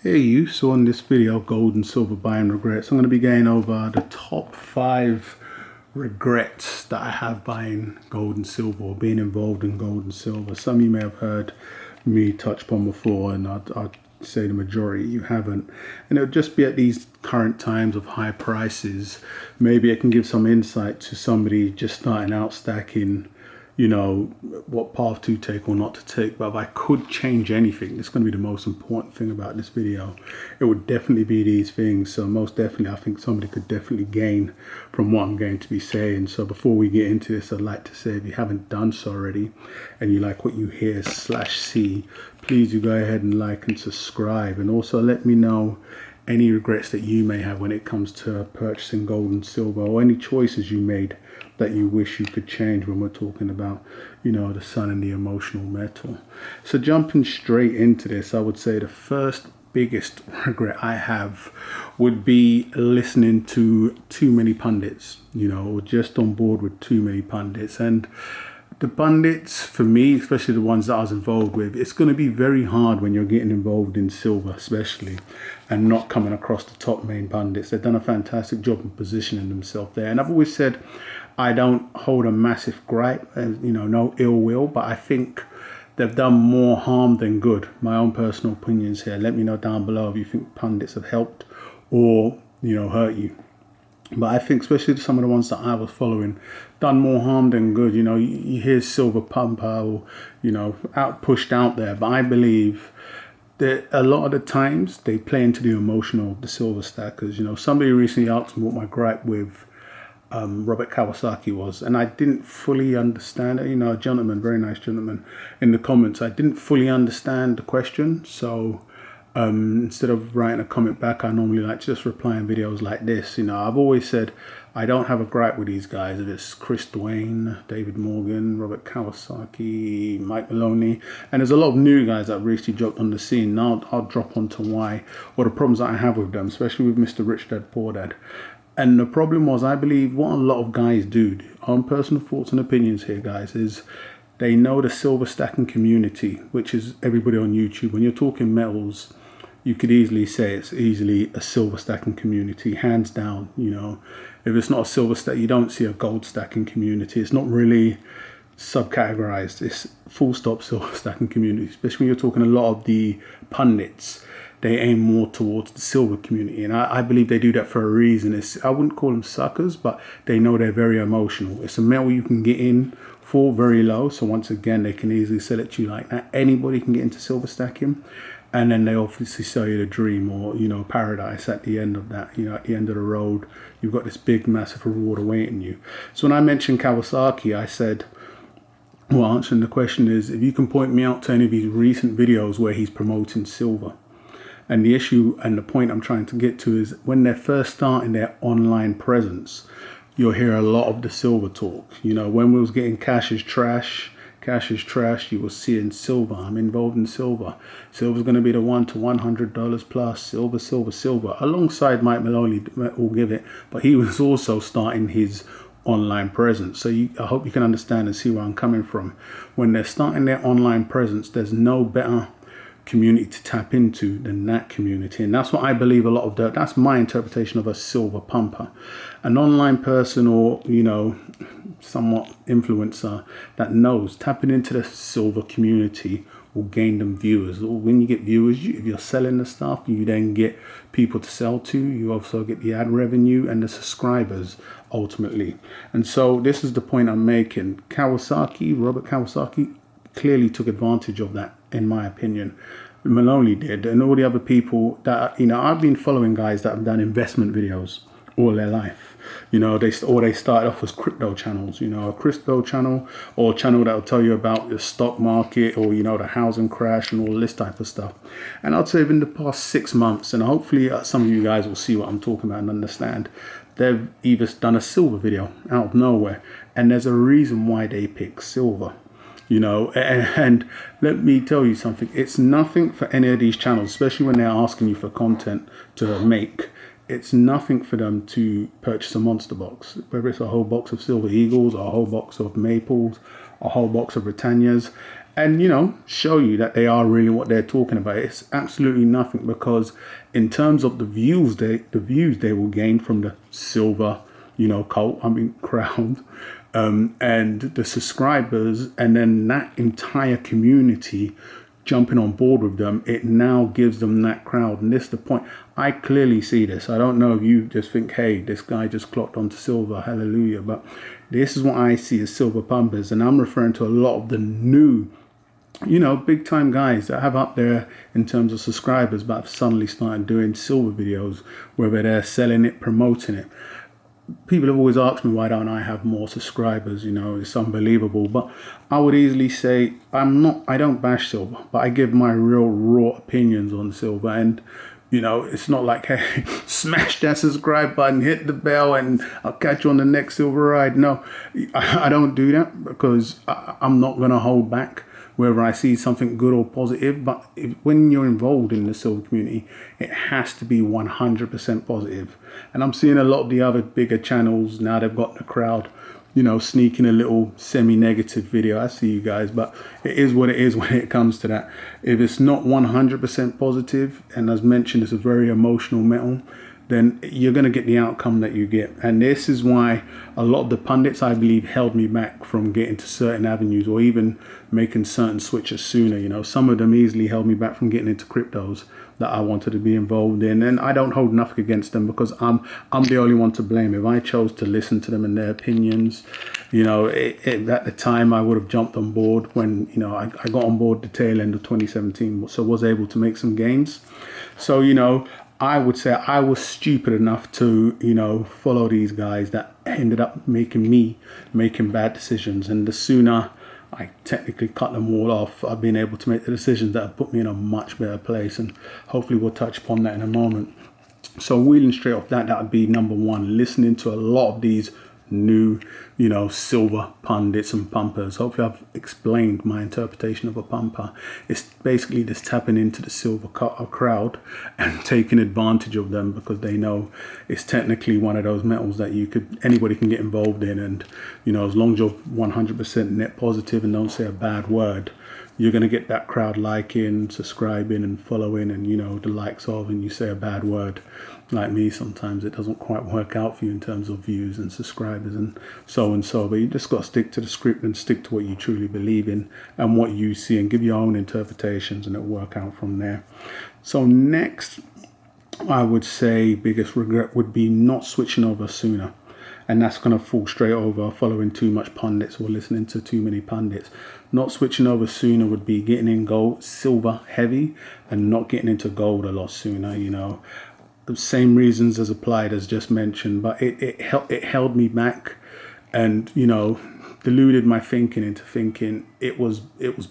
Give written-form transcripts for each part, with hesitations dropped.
Hey you, so in this video, gold and silver buying regrets, I'm going to be going over the top 5 regrets that I have buying gold and silver or being involved in gold and silver. Some of you may have heard me touch upon before, and I'd say the majority you haven't. And it'll just be at these current times of high prices, maybe it can give some insight to somebody just starting out stacking, what path to take or not to take. But if I could change anything, it's going to be the most important thing about this video. It would definitely be these things. So most definitely, I think somebody could definitely gain from what I'm going to be saying. So before we get into this, I'd like to say, if you haven't done so already and you like what you hear / see, please do go ahead and like and subscribe. And also let me know any regrets that you may have when it comes to purchasing gold and silver, or any choices you made that you wish you could change when we're talking about, the sun and the emotional metal. So jumping straight into this, I would say the first biggest regret I have would be listening to too many pundits, or just on board with too many pundits. And the pundits, for me, especially the ones that I was involved with, it's going to be very hard when you're getting involved in silver, especially, and not coming across the top main pundits. They've done a fantastic job of positioning themselves there. And I've always said I don't hold a massive gripe and, no ill will, but I think they've done more harm than good. My own personal opinions here. Let me know down below if you think pundits have helped or, hurt you. But I think especially some of the ones that I was following done more harm than good. You hear silver pumper or, pushed out there. But I believe that a lot of the times they play into the emotional of the silver stackers. Somebody recently asked me what my gripe with Robert Kawasaki was, and I didn't fully understand it. A gentleman, very nice gentleman, in the comments, I didn't fully understand the question. So instead of writing a comment back, I normally like to just reply in videos like this. I've always said I don't have a gripe with these guys. If it's Chris Duane, David Morgan, Robert Kawasaki, Mike Maloney, and there's a lot of new guys that have recently dropped on the scene. Now I'll drop onto why, or the problems that I have with them, especially with Mr. Rich Dad Poor Dad. And the problem was, I believe what a lot of guys do, on personal thoughts and opinions here, guys, is they know the silver stacking community, which is everybody on YouTube. When you're talking metals, you could easily say it's easily a silver stacking community, hands down. If it's not a silver stack, you don't see a gold stacking community. It's not really subcategorized. It's full stop silver stacking community, especially when you're talking a lot of the pundits. They aim more towards the silver community, and I believe they do that for a reason. I wouldn't call them suckers, but they know they're very emotional. It's a metal you can get in for very low, so once again, they can easily sell it to you like that. Anybody can get into silver stacking, and then they obviously sell you the dream or, paradise at the end of that. At the end of the road, you've got this big, massive reward awaiting you. So when I mentioned Kawasaki, I said, well, answering the question is, if you can point me out to any of his recent videos where he's promoting silver. And the issue and the point I'm trying to get to is when they're first starting their online presence, you'll hear a lot of the silver talk. When we was getting cash is trash, you will see in silver. I'm involved in silver. Silver's going to be the $1 to $100 plus. Silver. Alongside Mike Maloney, will give it, but he was also starting his online presence. So I hope you can understand and see where I'm coming from. When they're starting their online presence, there's no better community to tap into than that community, and that's what I believe a lot of that's my interpretation of a silver pumper. An online person or somewhat influencer that knows tapping into the silver community will gain them viewers. Or when you get viewers, if you're selling the stuff, you then get people to sell to. You also get the ad revenue and the subscribers ultimately. And so this is the point I'm making. Robert Kawasaki clearly took advantage of that, in my opinion. Maloney did, and all the other people that I've been following guys that have done investment videos all their life. They started off as crypto channels. A crypto channel or a channel that will tell you about the stock market or the housing crash and all this type of stuff. And I'd say in the past 6 months, and hopefully some of you guys will see what I'm talking about and understand, they've either done a silver video out of nowhere, and there's a reason why they pick silver. And let me tell you something, it's nothing for any of these channels, especially when they're asking you for content to make. It's nothing for them to purchase a monster box, whether it's a whole box of Silver Eagles or a whole box of Maples, a whole box of Britannias. and show you that they are really what they're talking about. It's absolutely nothing, because in terms of the views they will gain from the silver crowd, and the subscribers, and then that entire community jumping on board with them, it now gives them that crowd. And this is the point. I clearly see this. I don't know if you just think, hey, this guy just clocked onto silver, hallelujah, but this is what I see as silver pumpers. And I'm referring to a lot of the new big time guys that have up there in terms of subscribers, but have suddenly started doing silver videos, whether they're selling it, promoting it. People have always asked me, why don't I have more subscribers? It's unbelievable. But I would easily say I don't bash silver, but I give my real raw opinions on silver. And it's not like, hey, smash that subscribe button, hit the bell, and I'll catch you on the next silver ride. No, I don't do that, because I'm not going to hold back whether I see something good or positive. But when you're involved in the silver community, it has to be 100% positive. And I'm seeing a lot of the other bigger channels now, they've got the crowd, sneaking a little semi-negative video. I see you guys, but it is what it is when it comes to that. If it's not 100% positive, and as mentioned, it's a very emotional metal, then you're going to get the outcome that you get. And this is why a lot of the pundits, I believe, held me back from getting to certain avenues, or even making certain switches sooner. Some of them easily held me back from getting into cryptos that I wanted to be involved in. And I don't hold nothing against them, because I'm the only one to blame. If I chose to listen to them and their opinions, at the time I would have jumped on board when, I got on board the tail end of 2017, so was able to make some gains. So, I would say I was stupid enough to, follow these guys that ended up making bad decisions. And the sooner I technically cut them all off, I've been able to make the decisions that have put me in a much better place. And hopefully we'll touch upon that in a moment. So wheeling straight off that would be number one, listening to a lot of these new, silver pundits and pumpers. Hopefully I've explained my interpretation of a pumper. It's basically just tapping into the silver crowd and taking advantage of them, because they know it's technically one of those metals that anybody can get involved in. And, as long as you're 100% net positive and don't say a bad word, you're going to get that crowd liking, subscribing and following, and the likes of, and you say a bad word, like me, sometimes it doesn't quite work out for you in terms of views and subscribers and so. But you just got to stick to the script and stick to what you truly believe in and what you see, and give your own interpretations, and it'll work out from there. So next, I would say biggest regret would be not switching over sooner. And that's going to fall straight over following too much pundits or listening to too many pundits. Not switching over sooner would be getting in gold, silver heavy, and not getting into gold a lot sooner. The same reasons as applied as just mentioned, but it held me back, and deluded my thinking into thinking it was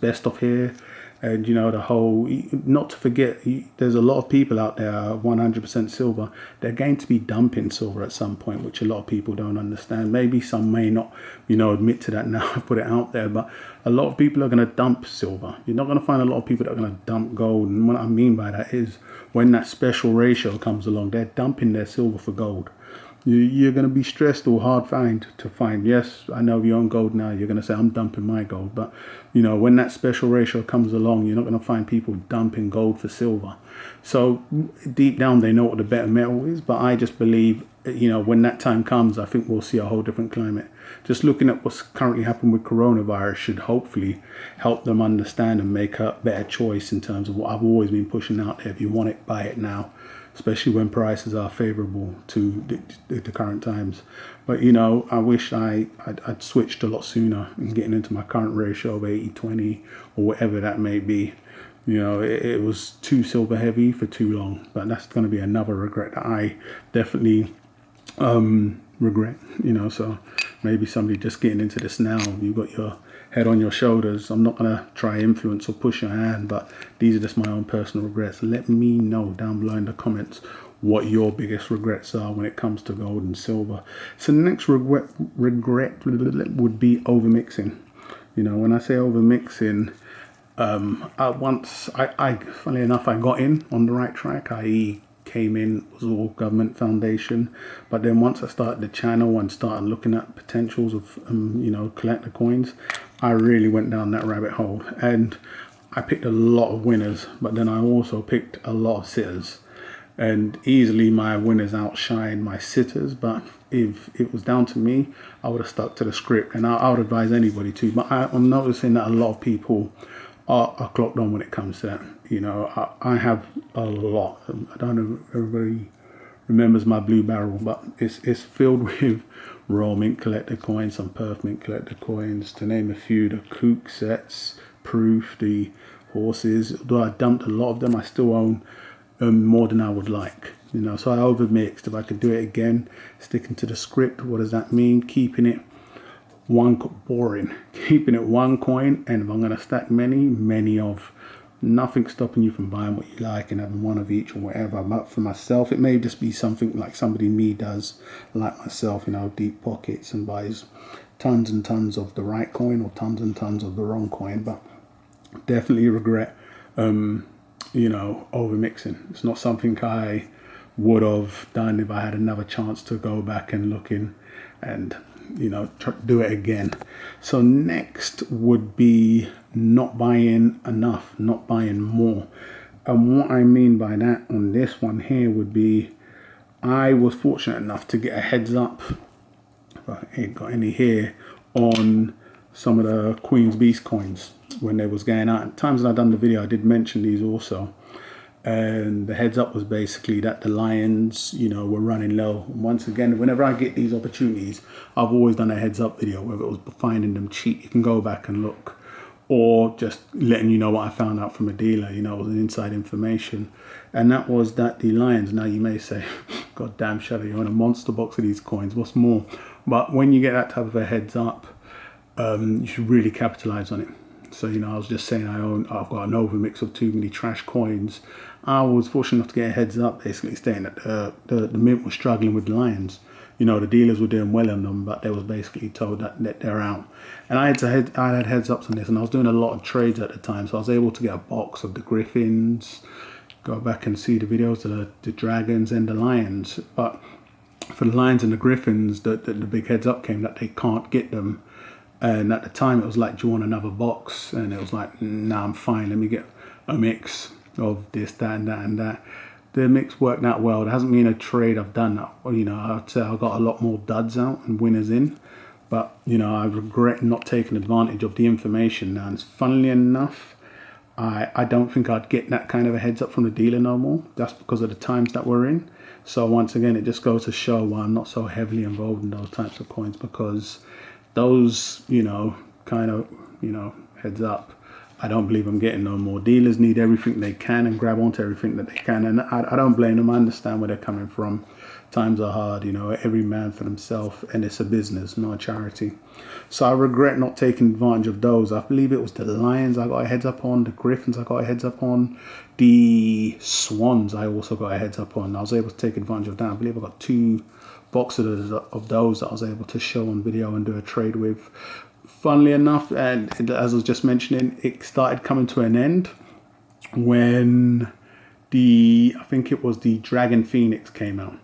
best off here. And the whole, not to forget, there's a lot of people out there 100% silver. They're going to be dumping silver at some point, which a lot of people don't understand. Maybe some may not admit to that now, put it out there, but a lot of people are going to dump silver. You're not going to find a lot of people that are going to dump gold. And what I mean by that is, when that special ratio comes along, they're dumping their silver for gold. You're going to be stressed or hard to find. Yes, I know you own gold now. You're going to say, I'm dumping my gold. But, when that special ratio comes along, you're not going to find people dumping gold for silver. So deep down, they know what the better metal is. But I just believe, when that time comes, I think we'll see a whole different climate. Just looking at what's currently happened with coronavirus should hopefully help them understand and make a better choice in terms of what I've always been pushing out there. If you want it, buy it now, especially when prices are favorable to the current times. But, I wish I'd switched a lot sooner and getting into my current ratio of 80-20 or whatever that may be. It was too silver heavy for too long. But that's going to be another regret that I definitely regret. So maybe somebody just getting into this now, you've got your head on your shoulders. I'm not going to try influence or push your hand, but these are just my own personal regrets. Let me know down below in the comments what your biggest regrets are when it comes to gold and silver. So the next regret would be overmixing. When I say overmixing, funnily enough, I got in on the right track, i.e. came in, was all government foundation. But then once I started the channel and started looking at potentials of, collector coins, I really went down that rabbit hole, and I picked a lot of winners, but then I also picked a lot of sitters, and easily my winners outshined my sitters. But if it was down to me, I would have stuck to the script, and I would advise anybody to. But I'm noticing that a lot of people are clocked on when it comes to that. You know, I have a lot. I don't know if everybody remembers my blue barrel, but it's filled with raw mint collector coins, some perf mint collector coins, to name a few. The kook sets, proof, the horses. Although I dumped a lot of them, I still own more than I would like. You know, so I overmixed. If I could do it again, sticking to the script, what does that mean? Keeping it keeping it one coin, and if I'm going to stack many of, nothing stopping you from buying what you like and having one of each or whatever. But for myself, it may just be something like somebody me does, like myself, you know, deep pockets and buys tons and tons of the right coin or tons and tons of the wrong coin. But definitely regret you know, over mixing. It's not something I would have done if I had another chance to go back and look in and, you know, do it again. So next would be not buying enough, not buying more. And what I mean by that on this one here would be, I was fortunate enough to get a heads up, if I ain't got any here, on some of the Queen's Beast coins when they was going out. At times when I done the video, I did mention these also. And the heads up was basically that the Lions, you know, were running low. And once again, whenever I get these opportunities, I've always done a heads up video, whether it was finding them cheap, you can go back and look, or just letting you know what I found out from a dealer. You know, it was an inside information. And that was that the Lions, now you may say, God damn, Shadow, you're on a monster box of these coins, what's more? But when you get that type of a heads up, you should really capitalize on it. So, you know, I was just saying I've got an overmix of too many trash coins. I was fortunate enough to get a heads up, basically saying that the mint was struggling with Lions. You know, the dealers were doing well on them, but they was basically told that they're out. And I had heads ups on this, and I was doing a lot of trades at the time, so I was able to get a box of the Griffins, go back and see the videos of the Dragons and the Lions. But for the Lions and the Griffins, the big heads up came that they can't get them. And at the time, it was like, do you want another box? And it was like, nah, I'm fine. Let me get a mix of this, that, and that, and that. The mix worked out well. It hasn't been a trade I've done that. You know, I'd say I got a lot more duds out and winners in. But, you know, I regret not taking advantage of the information now. And funnily enough, I don't think I'd get that kind of a heads up from the dealer no more. That's because of the times that we're in. So once again, it just goes to show why I'm not so heavily involved in those types of coins, because those, you know, kind of, you know, heads up, I don't believe I'm getting no more. Dealers need everything they can and grab onto everything that they can. And I don't blame them. I understand where they're coming from. Times are hard, you know, every man for himself, and it's a business, not a charity. So I regret not taking advantage of those. I believe it was the Lions I got a heads up on, the Griffins I got a heads up on, the Swans I also got a heads up on. I was able to take advantage of that. I believe I got 2 boxes of those that I was able to show on video and do a trade with. Funnily enough, and as I was just mentioning, it started coming to an end when I think it was the Dragon Phoenix came out.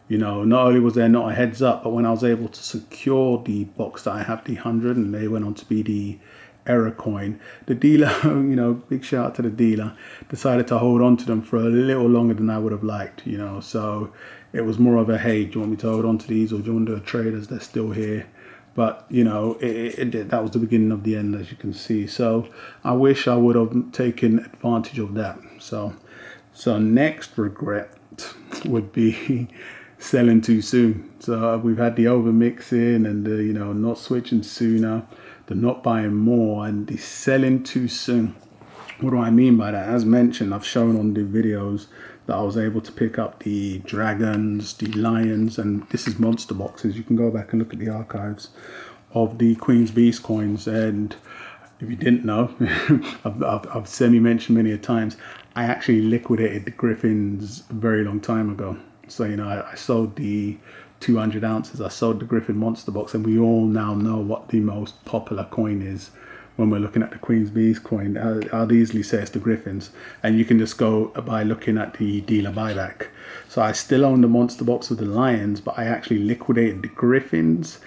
You know, not only was there not a heads up, but when I was able to secure the box that I have, the 100, and they went on to be the error coin, the dealer, you know, big shout out to the dealer, decided to hold on to them for a little longer than I would have liked, you know. So it was more of a, hey, do you want me to hold on to these, or do you want to do a trade as they're still here? But, you know, that was the beginning of the end, as you can see. So I wish I would have taken advantage of that. So next regret would be selling too soon. So we've had the overmixing and the, you know, not switching sooner, the not buying more, and the selling too soon. What do I mean by that? As mentioned, I've shown on the videos that I was able to pick up the Dragons, the Lions, and this is monster boxes. You can go back and look at the archives of the Queen's Beast coins. And if you didn't know, I've semi-mentioned many a times, I actually liquidated the Griffins a very long time ago. So, you know, I sold the 200 ounces, I sold the Griffin monster box, and we all now know what the most popular coin is. When we're looking at the Queen's Beast coin, I'd easily say it's the Griffins, and you can just go by looking at the dealer buyback. So I still own the monster box of the Lions, but I actually liquidated the Griffins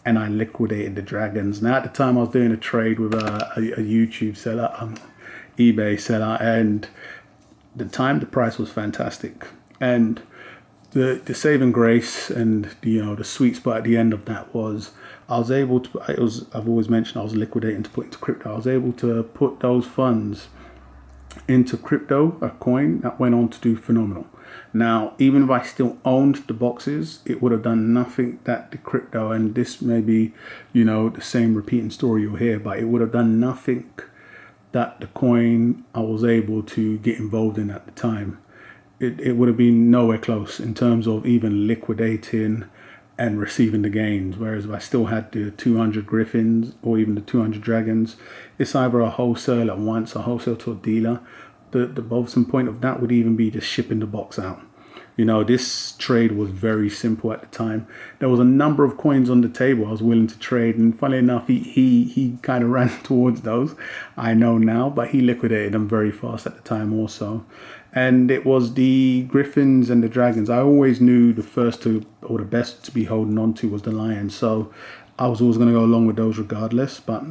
and I liquidated the dragons. Now at the time I was doing a trade with a YouTube seller, eBay seller, and the time the price was fantastic, and the saving grace and the sweet spot at the end of that was I was able to, I've always mentioned I was liquidating to put into crypto. I was able to put those funds into crypto, a coin that went on to do phenomenal. Now, even if I still owned the boxes, it would have done nothing that the crypto, and this may be, the same repeating story you'll hear, but it would have done nothing that the coin I was able to get involved in at the time. It would have been nowhere close in terms of even liquidating and receiving the gains. Whereas if I still had the 200 griffins or even the 200 dragons, it's either a wholesale at once, a wholesale to a dealer. The bothersome point of that would even be just shipping the box out. This trade was very simple at the time. There was a number of coins on the table I was willing to trade, and funnily enough, he kind of ran towards those. I know now, but he liquidated them very fast at the time also. And it was the griffins and the dragons. I always knew the first two or the best to be holding on to was the lions. So I was always going to go along with those regardless, but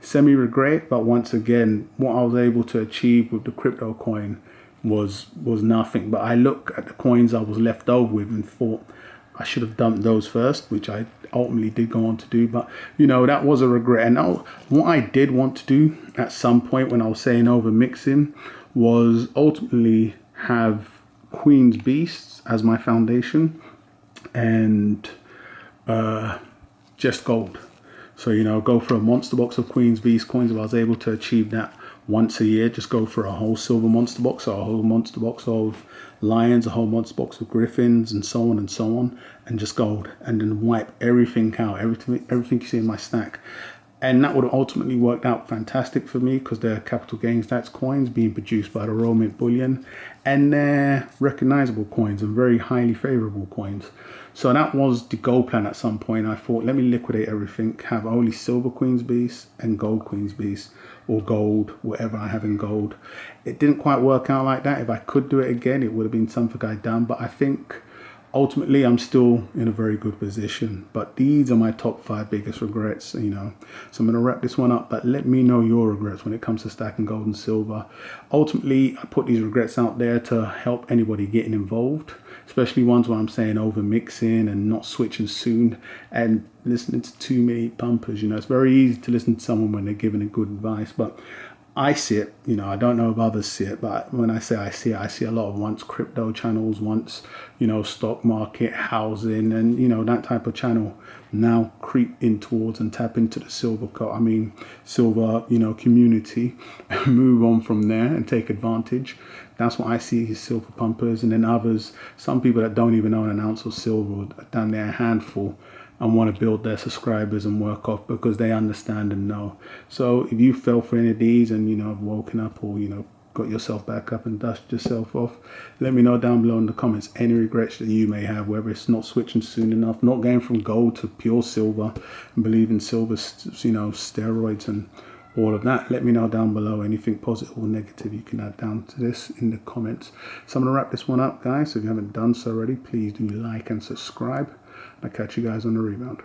semi-regret. But once again, what I was able to achieve with the crypto coin was nothing. But I look at the coins I was left over with and thought I should have dumped those first, which I ultimately did go on to do. But that was a regret. And what I did want to do at some point when I was saying over mixing was ultimately have Queen's Beasts as my foundation and just gold. So go for a monster box of Queen's Beast coins. If I was able to achieve that once a year, just go for a whole silver monster box, or a whole monster box of lions, a whole monster box of griffins, and so on, and just gold, and then wipe everything out, everything you see in my stack. And that would have ultimately worked out fantastic for me because they're capital gains tax coins being produced by the Royal Mint Bullion, and they're recognizable coins and very highly favorable coins. So that was the goal plan at some point. I thought, let me liquidate everything, have only silver Queen's Beast and gold Queen's Beast, or gold, whatever I have in gold. It didn't quite work out like that. If I could do it again, it would have been something I'd done, but I think ultimately I'm still in a very good position. But these are my top 5 biggest regrets, So I'm going to wrap this one up, but let me know your regrets when it comes to stacking gold and silver. Ultimately, I put these regrets out there to help anybody getting involved, especially ones where I'm saying over mixing and not switching soon and listening to too many pumpers. It's very easy to listen to someone when they're giving a good advice, but I see it, I don't know if others see it, but when I say I see it, I see a lot of once crypto channels, once, stock market, housing, and, that type of channel now creep in towards and tap into the silver community, move on from there and take advantage. That's what I see is silver pumpers, and then others, some people that don't even own an ounce of silver, down there a handful, and want to build their subscribers and work off because they understand and know. So if you fell for any of these and have woken up or got yourself back up and dusted yourself off, let me know down below in the comments any regrets that you may have, whether it's not switching soon enough, not going from gold to pure silver, and believing silver, steroids and all of that. Let me know down below anything positive or negative you can add down to this in the comments. So I'm going to wrap this one up, guys. So if you haven't done so already, please do like and subscribe. I'll catch you guys on the rebound.